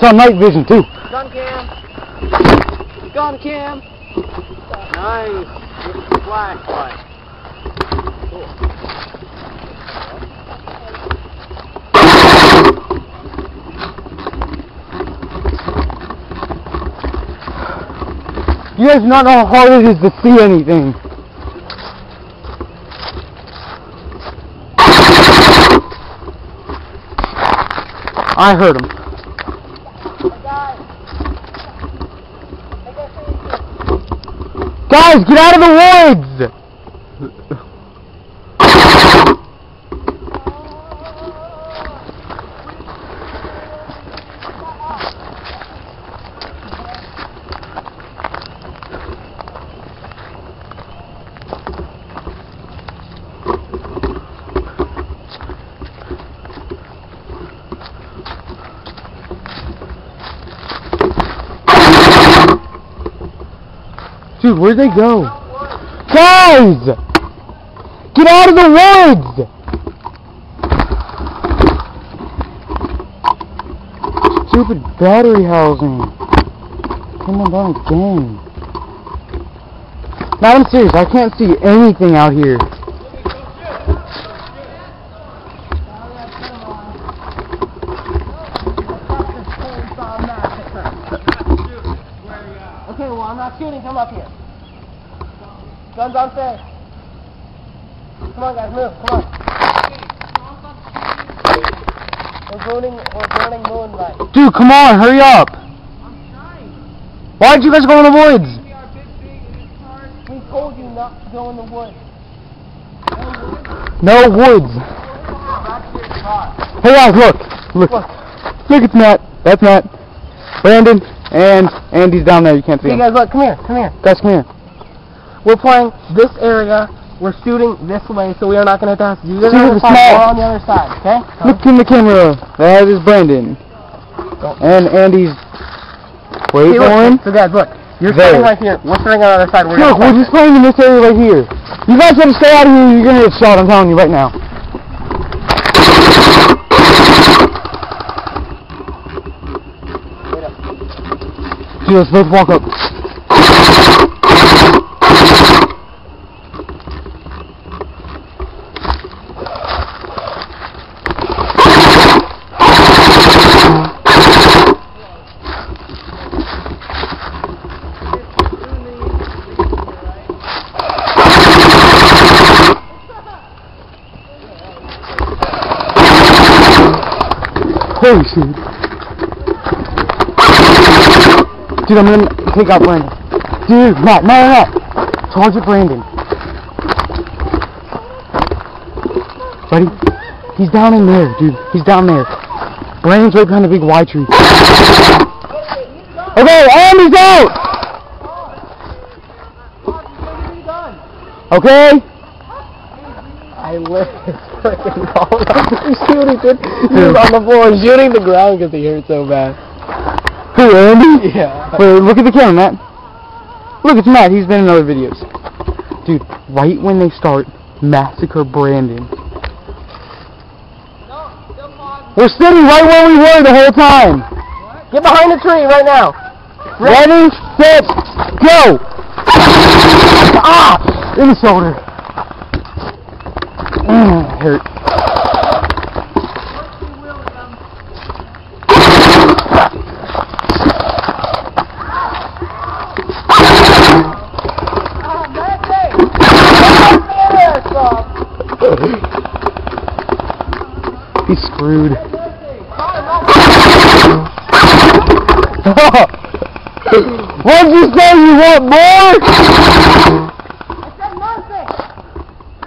It's on night vision too. Gun cam. Gun cam. Nice. With the flashlight. Cool. You guys do not know how hard it is to see anything. I heard him. Guys, get out of the woods! Dude, where'd they go? Guys! Get out of the woods! Stupid battery housing. Come on down again. No, I'm serious. I can't see anything out here. Okay, well, I'm not shooting. Come up here. Guns on stairs. Come on, guys, move. Come on. We're burning moonlight. Dude, come on, hurry up. I'm trying. Why'd you guys go in the woods? We told you not to go in the woods. No woods. Hey guys, look. Look, it's Matt. That's Matt. Brandon. And Andy's down there, you can't see him. Hey guys, look, come here. Guys, come here. We're playing this area, we're shooting this way, so we are not going to have to do this. We're on the other side, okay? Look in the camera. That is Brandon. And Andy's... Where are you going? So guys, look. You're standing right here. We're standing on the other side. Look, we're just playing in this area right here. You guys gotta stay out of here, you're gonna get shot, I'm telling you right now. Dude, let's both walk up. Holy shit. Dude, I'm gonna take out Brandon. Dude, Matt. Target Brandon. Buddy, he's down in there, dude. He's down there. Brandon's right behind the big Y tree. Okay, Andy's out! Okay? I lit his freaking ball up. He's shooting it. He was on the floor shooting the ground because he hurt so bad. Who, Andy? Yeah. Wait, look at the camera, Matt. Look, it's Matt. He's been in other videos. Dude, right when they start, massacre Brandon. We're sitting right where we were the whole time. Get behind the tree right now. Ready, set, go! Ah! In the shoulder. Hurt. He's screwed. What'd you say? You want more?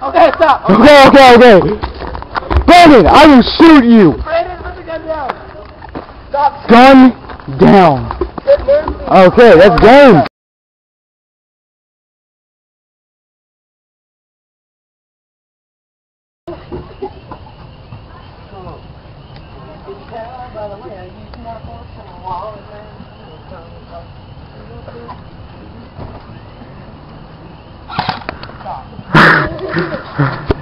Okay, stop. Okay. Brandon, I will shoot you. Brandon, put the gun down. Stop. Gun down. Okay, that's game. By the way, I used my force for a while and then... Stop.